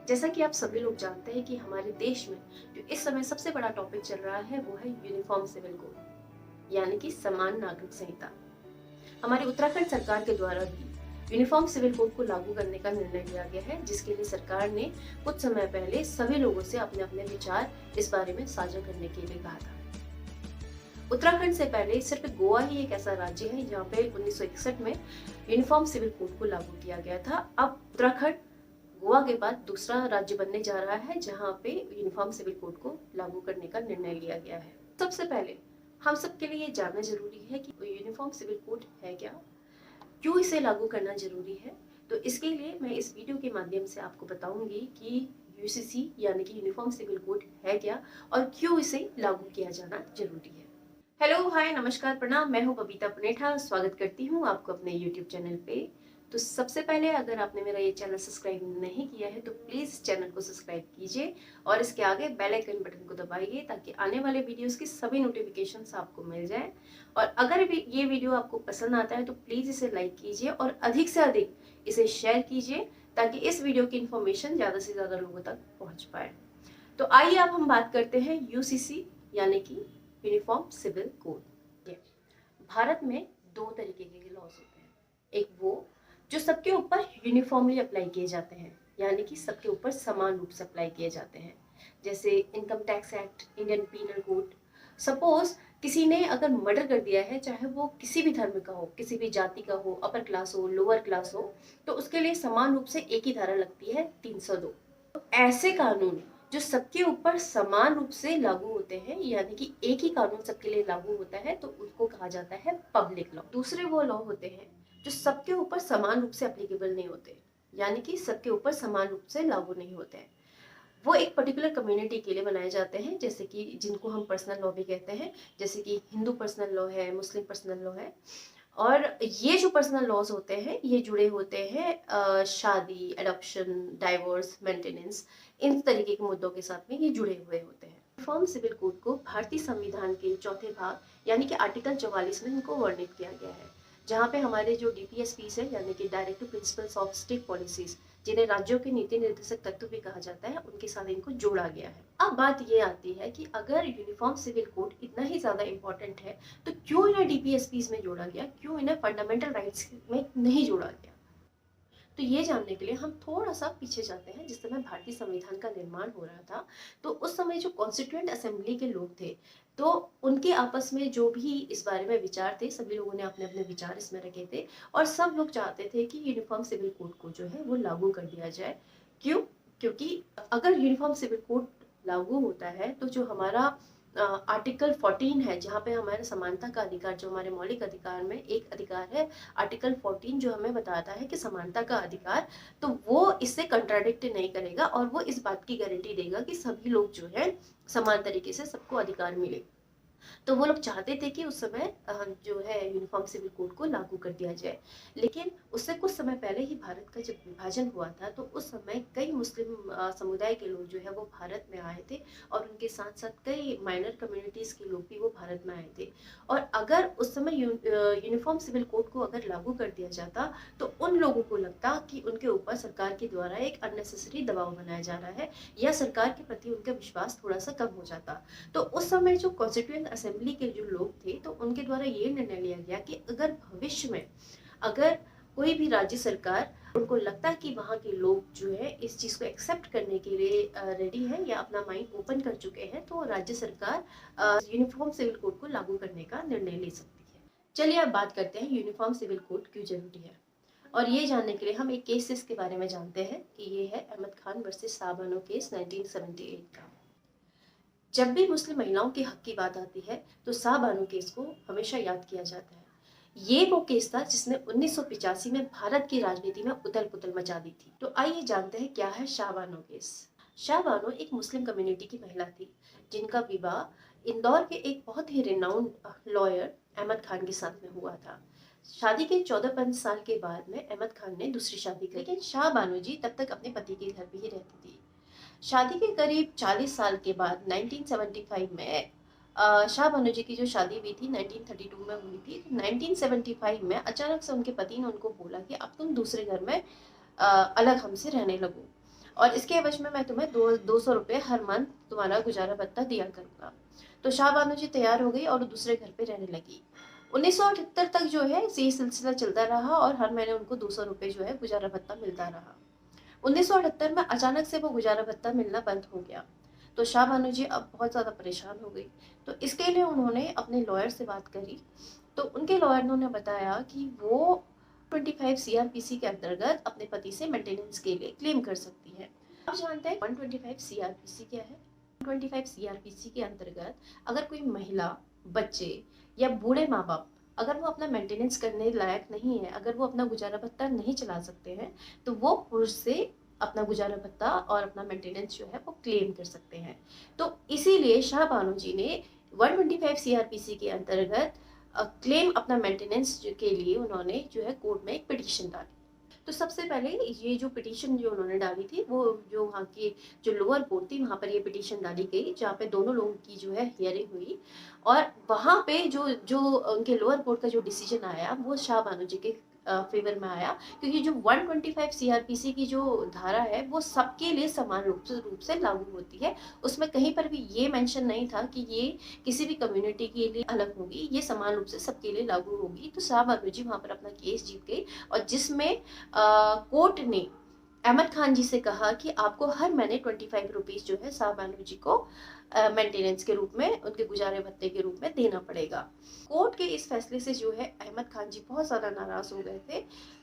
जैसा कि आप सभी लोग जानते हैं कि हमारे देश में जो इस समय सबसे बड़ा टॉपिक चल रहा है वो है यूनिफॉर्म सिविल कोड यानी कि समान नागरिक संहिता। हमारी उत्तराखंड सरकार के द्वारा भी यूनिफॉर्म सिविल कोड को लागू करने का निर्णय लिया गया है, जिसके लिए सरकार ने कुछ समय पहले सभी लोगों से अपने अपने विचार इस बारे में साझा करने के लिए कहा था। उत्तराखंड से पहले सिर्फ गोवा ही एक ऐसा राज्य है जहाँ पे 1961 में यूनिफॉर्म सिविल कोड को लागू किया गया था। अब उत्तराखंड गोवा के बाद दूसरा राज्य बनने जा रहा है जहाँ पे यूनिफॉर्म सिविल कोड को लागू करने का निर्णय लिया गया है। सबसे पहले हम सबके लिए जानना जरूरी है कि यूनिफॉर्म सिविल कोड है क्या, क्यों इसे लागू करना जरूरी है। तो इसके लिए मैं इस वीडियो के माध्यम से आपको बताऊंगी कि यूसीसी यानी कि यूनिफॉर्म सिविल कोड है क्या और क्यों इसे लागू किया जाना जरूरी है। हेलो, हाय, नमस्कार, प्रणाम। मैं हूं बबीता पुनेठा। स्वागत करती हूं आपको अपने यूट्यूब चैनल पे। तो सबसे पहले अगर आपने मेरा ये चैनल सब्सक्राइब नहीं किया है तो प्लीज चैनल को सब्सक्राइब कीजिए और इसके आगे बेल आइकन बटन को दबाइए ताकि आने वाले वीडियोस की सभी नोटिफिकेशंस आपको मिल जाए। और अगर भी ये वीडियो आपको पसंद आता है तो प्लीज इसे लाइक कीजिए और अधिक से अधिक इसे शेयर कीजिए ताकि इस वीडियो की इन्फॉर्मेशन ज्यादा से ज्यादा लोगों तक पहुंच पाए। तो आइए अब हम बात करते हैं यूसीसी यानी कि यूनिफॉर्म सिविल कोड। भारत में दो तरीके के लॉज होते हैं। एक वो जो सबके ऊपर यूनिफॉर्मली अप्लाई किए जाते हैं यानी कि सबके ऊपर समान रूप से अप्लाई किए जाते हैं, जैसे income tax act, Indian penal code. Suppose किसी ने अगर मर्डर कर दिया है, चाहे वो किसी भी धर्म का हो, किसी भी जाति का हो, अपर क्लास हो, लोअर क्लास हो, तो उसके लिए समान रूप से एक ही धारा लगती है 302। तो ऐसे कानून जो सबके ऊपर समान रूप से लागू होते हैं यानी कि एक ही कानून सबके लिए लागू होता है तो उनको कहा जाता है पब्लिक लॉ। दूसरे वो लॉ होते हैं जो सबके ऊपर समान रूप से एप्लीकेबल नहीं होते यानी कि सबके ऊपर समान रूप से लागू नहीं होते हैं। वो एक पर्टिकुलर कम्युनिटी के लिए बनाए जाते हैं, जैसे कि जिनको हम पर्सनल लॉ भी कहते हैं, जैसे कि हिंदू पर्सनल लॉ है, मुस्लिम पर्सनल लॉ है। और ये जो पर्सनल लॉज होते हैं ये जुड़े होते हैं शादी, एडॉप्शन, डाइवोर्स, मेंटेनेंस, इन तरीके के मुद्दों के साथ में ये जुड़े हुए होते हैं। यूनिफॉर्म सिविल कोड को भारतीय संविधान के चौथे भाग यानी कि आर्टिकल 44 में इनको वर्णित किया गया है, जहाँ पे हमारे जो डीपीएसपीस है यानी कि directive principles of state policies, जिन्हें राज्यों के नीति निर्देशक तत्व भी कहा जाता है, उनके साथ इनको जोड़ा गया है। अब बात ये आती है कि अगर यूनिफॉर्म सिविल कोड इतना ही ज्यादा इंपॉर्टेंट है तो क्यों इन्हें डीपीएसपीस में जोड़ा गया, क्यों इन्हें फंडामेंटल राइट्स में नहीं जोड़ा गया। तो ये जानने के लिए हम थोड़ा सा पीछे जाते हैं। जिस समय भारतीय संविधान का निर्माण हो रहा था तो उस समय जो कॉन्स्टिट्यूएंट असेंबली के लोग थे तो उनके आपस में जो भी इस बारे में विचार थे, सभी लोगों ने अपने अपने विचार इसमें रखे थे और सब लोग चाहते थे कि यूनिफॉर्म सिविल कोड को जो है वो लागू कर दिया जाए। क्यों? क्योंकि अगर यूनिफॉर्म सिविल कोड लागू होता है तो जो हमारा आर्टिकल 14 है, जहाँ पे हमारे समानता का अधिकार, जो हमारे मौलिक अधिकार में एक अधिकार है आर्टिकल 14, जो हमें बताता है कि समानता का अधिकार, तो वो इससे कंट्राडिक्ट नहीं करेगा और वो इस बात की गारंटी देगा कि सभी लोग जो है समान तरीके से सबको अधिकार मिले। तो वो लोग चाहते थे कि उस समय जो है यूनिफॉर्म सिविल कोड को लागू कर दिया जाए। लेकिन उससे कुछ समय पहले ही भारत का जब विभाजन हुआ था तो उस समय कई मुस्लिम समुदाय के लोग जो है वो भारत में आए थे और उनके साथ साथ कई माइनर कम्युनिटीज के लोग भी वो भारत में आए थे। और अगर उस समय यूनिफॉर्म सिविल कोड को अगर लागू कर दिया जाता तो उन लोगों को लगता कि उनके ऊपर सरकार के द्वारा एक अननेसेसरी दबाव बनाया जा रहा है या सरकार के प्रति उनका विश्वास थोड़ा सा कम हो जाता। तो उस समय जो कॉन्स्टिट्यूएंट असेंबली के जो लोग थे तो उनके द्वारा ये निर्णय लिया गया कि अगर भविष्य में अगर कोई भी राज्य सरकार, उनको लगता है कि वहाँ के लोग जो है इस चीज को एक्सेप्ट करने के लिए रेडी है या अपना माइंड ओपन कर चुके हैं, तो राज्य सरकार यूनिफॉर्म सिविल कोड को लागू करने का निर्णय ले सकती है। चलिए अब बात करते हैं यूनिफॉर्म सिविल कोड क्यों जरूरी है। और ये जानने के लिए हम एक केस के बारे में जानते हैं कि ये है अहमद खान वर्सेस शाह बानो केस 1978 का। जब भी मुस्लिम महिलाओं के हक की बात आती है तो शाह बानो केस को हमेशा याद किया जाता है। ये वो केस था जिसने 1985 में भारत की राजनीति में उथल पुथल मचा दी थी। तो आइए जानते हैं क्या है शाह बानो केस। शाह बानो एक मुस्लिम कम्युनिटी की महिला थी जिनका विवाह इंदौर के एक बहुत ही रिनाउंड लॉयर अहमद खान के साथ में हुआ था। शादी के 14-15 साल के बाद में अहमद खान ने दूसरी शादी की, लेकिन शाह बानो जी तब तक अपने पति के घर भी ही रहती थी। शादी के करीब 40 साल के बाद 1975 में शाह बानो जी की जो शादी हुई थी 1932 में हुई थी। 1975 में अचानक से उनके पति ने उनको बोला कि अब तुम दूसरे घर में अलग हमसे रहने लगो। और इसके एवज में मैं तुम्हें 200 रुपये हर मंथ तुम्हारा गुजारा भत्ता दिया करूंगा। तो शाह बानो जी तैयार हो गई और वो दूसरे घर पे रहने लगी। 1978 तक जो है ये सिलसिला चलता रहा और हर महीने उनको 200 रुपये जो है गुजारा भत्ता मिलता रहा। 1978 में अचानक से वो गुजारा भत्ता मिलना बंद हो गया। तो शाह बानो जी अब बहुत ज़्यादा परेशान हो गई। तो इसके लिए उन्होंने अपने लॉयर से बात करी। तो उनके लॉयर ने उन्हें बताया कि वो 25 CRPC के अंतर्गत अपने पति से मेंटेनेंस के लिए क्लेम कर सकती है। आप जानते हैं 125 CRPC क्या है? 125 CRPC के अंतर्गत अगर कोई महिला, बच्चे या बूढ़े माँ बाप अगर वो अपना मेंटेनेंस करने लायक नहीं है, अगर वो अपना गुजारा भत्ता नहीं चला सकते हैं, तो वो पुरुष से अपना गुजारा भत्ता और अपना मेंटेनेंस जो है वो क्लेम कर सकते हैं। तो इसीलिए शाह बानो जी ने 125 CRPC के अंतर्गत क्लेम अपना मेंटेनेंस के लिए उन्होंने जो है कोर्ट में एक पिटीशन डाली। तो सबसे पहले ये जो पिटीशन जो उन्होंने डाली थी वो जो वहाँ की जो लोअर कोर्ट थी वहाँ पर ये पिटीशन डाली गई, जहाँ पे दोनों लोगों की जो है हियरिंग हुई। और वहाँ पे जो जो उनके लोअर कोर्ट का जो डिसीजन आया वो शाह बानो जी के फेवर में आया, क्योंकि जो 125 CRPC की जो धारा है वो सबके लिए समान रूप से लागू होती है। उसमें कहीं पर भी ये मेंशन नहीं था कि ये किसी भी कम्युनिटी के लिए अलग होगी, ये समान रूप से सबके लिए लागू होगी। तो शाह बानो जी वहाँ पर अपना केस जीत गई और जिसमें कोर्ट ने अहमद खान जी से कहा कि आपको हर महीने 25 रुपीज जो है शाह बानो जी को मेंटेनेंस के रूप में, उनके गुजारे भत्ते के रूप में देना पड़ेगा। कोर्ट के इस फैसले से जो है अहमद खान जी बहुत ज़्यादा नाराज हो गए थे।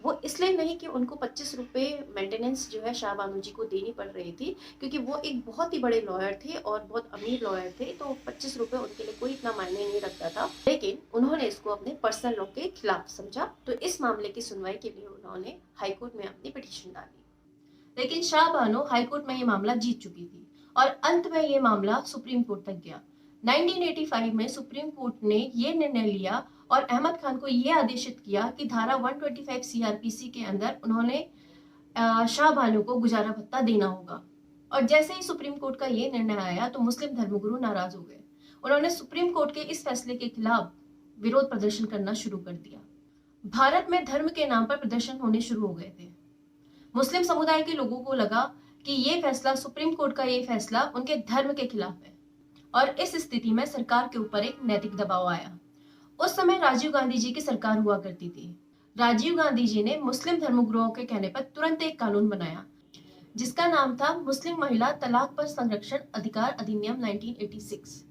वो इसलिए नहीं कि उनको 25 रुपये मेंटेनेंस जो है शाह बानो जी को देनी पड़ रही थी, क्योंकि वो एक बहुत ही बड़े लॉयर थे और बहुत अमीर लॉयर थे, तो 25 रुपये उनके लिए कोई इतना मायने नहीं रखता था। लेकिन उन्होंने इसको अपने पर्सनल लॉ के खिलाफ समझा। तो इस मामले की सुनवाई के लिए उन्होंने हाईकोर्ट में अपनी पिटीशन डाली। लेकिन शाह बानो हाईकोर्ट में ये मामला जीत चुकी थी और अंत में ये मामला सुप्रीम कोर्ट तक गया। 1985 में सुप्रीम कोर्ट ने ये निर्णय लिया और अहमद खान को ये आदेशित किया कि धारा 125 CRPC के अंदर उन्होंने शाह बानो को गुजारा भत्ता देना होगा। और जैसे ही सुप्रीम कोर्ट का ये निर्णय आया तो मुस्लिम धर्मगुरु नाराज हो गए। उन्होंने सुप्रीम कोर्ट के इस फैसले के खिलाफ विरोध प्रदर्शन करना शुरू कर दिया। भारत में धर्म के नाम पर प्रदर्शन होने शुरू हो गए थे। मुस्लिम समुदाय के लोगों को लगा कि ये फैसला, सुप्रीम कोर्ट का ये फैसला उनके धर्म के खिलाफ है और इस स्थिति में सरकार के ऊपर एक नैतिक दबाव आया। उस समय राजीव गांधी जी की सरकार हुआ करती थी। राजीव गांधी जी ने मुस्लिम धर्मगुरुओं के कहने पर तुरंत एक कानून बनाया जिसका नाम था मुस्लिम महिला तलाक पर संरक्षण अधिकार अधिनियम 1986।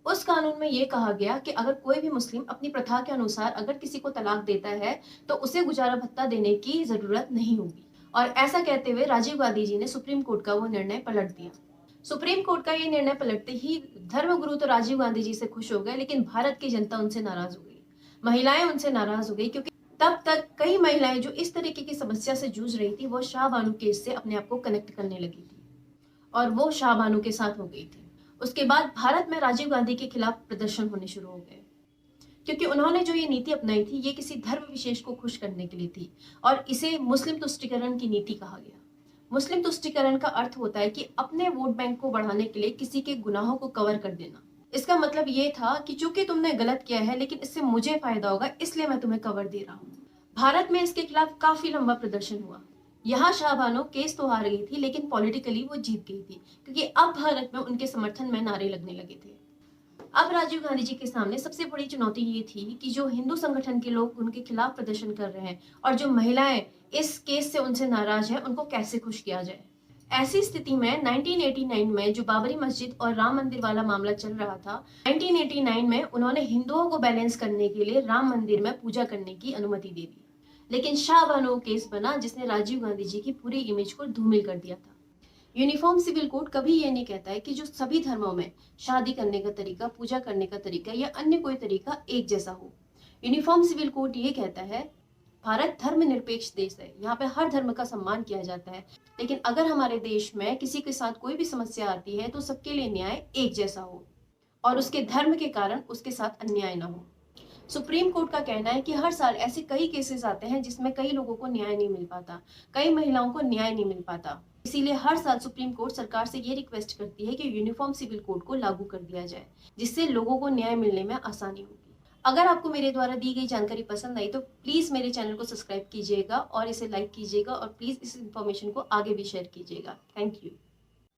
उस कानून में ये कहा गया कि अगर कोई भी मुस्लिम अपनी प्रथा के अनुसार अगर किसी को तलाक देता है तो उसे गुजारा भत्ता देने की जरूरत नहीं होगी। और ऐसा कहते हुए राजीव गांधी जी ने सुप्रीम कोर्ट का वो निर्णय पलट दिया। सुप्रीम कोर्ट का ये निर्णय पलटते ही धर्मगुरु तो राजीव गांधी जी से खुश हो गए, लेकिन भारत की जनता उनसे नाराज हो गई, महिलाएं उनसे नाराज हो गई, क्योंकि तब तक कई महिलाएं जो इस तरीके की समस्या से जूझ रही थी वो शाह बानो केस से अपने आप को कनेक्ट करने लगी थी और वो शाह बानो के साथ हो गई थी। उसके बाद भारत में राजीव गांधी के खिलाफ प्रदर्शन होने शुरू हो गए, क्योंकि उन्होंने जो ये नीति अपनाई थी ये किसी धर्म विशेष को खुश करने के लिए थी और इसे मुस्लिम तुष्टीकरण की नीति कहा गया। मुस्लिम तुष्टीकरण का अर्थ होता है कि अपने वोट बैंक को बढ़ाने के लिए किसी के गुनाहों को कवर कर देना। इसका मतलब ये था कि चूंकि तुमने गलत किया है लेकिन इससे मुझे फायदा होगा, इसलिए मैं तुम्हें कवर दे रहा हूँ। भारत में इसके खिलाफ काफी लंबा प्रदर्शन हुआ। यहाँ शाह बानो केस तो हार गई थी लेकिन पॉलिटिकली वो जीत गई थी, क्योंकि अब भारत में उनके समर्थन में नारे लगने लगे थे। अब राजीव गांधी जी के सामने सबसे बड़ी चुनौती ये थी कि जो हिंदू संगठन के लोग उनके खिलाफ प्रदर्शन कर रहे हैं और जो महिलाएं इस केस से उनसे नाराज हैं, उनको कैसे खुश किया जाए। ऐसी स्थिति में 1989 में जो बाबरी मस्जिद और राम मंदिर वाला मामला चल रहा था, 1989 में उन्होंने हिंदुओं को बैलेंस करने के लिए राम मंदिर में पूजा करने की अनुमति दे दी। लेकिन शाह बानो केस बना जिसने राजीव गांधी जी की पूरी इमेज को धूमिल कर दिया था। यूनिफॉर्म सिविल कोड कभी ये नहीं कहता है कि जो सभी धर्मों में शादी करने का तरीका, पूजा करने का तरीका या अन्य कोई तरीका एक जैसा हो। यूनिफॉर्म सिविल कोड ये कहता है भारत धर्मनिरपेक्ष देश है, यहाँ पे हर धर्म का सम्मान किया जाता है, लेकिन अगर हमारे देश में किसी के साथ कोई भी समस्या आती है तो सबके लिए न्याय एक जैसा हो और उसके धर्म के कारण उसके साथ अन्याय न हो। सुप्रीम कोर्ट का कहना है कि हर साल ऐसे कई केसेस आते हैं जिसमें कई लोगों को न्याय नहीं मिल पाता, कई महिलाओं को न्याय नहीं मिल पाता। इसीलिए हर साल सुप्रीम कोर्ट सरकार से ये रिक्वेस्ट करती है कि यूनिफॉर्म सिविल कोड को लागू कर दिया जाए, जिससे लोगों को न्याय मिलने में आसानी होगी। अगर आपको मेरे द्वारा दी गई जानकारी पसंद आई तो प्लीज़ मेरे चैनल को सब्सक्राइब कीजिएगा और इसे लाइक कीजिएगा और प्लीज़ इस इन्फॉर्मेशन को आगे भी शेयर कीजिएगा। Thank you.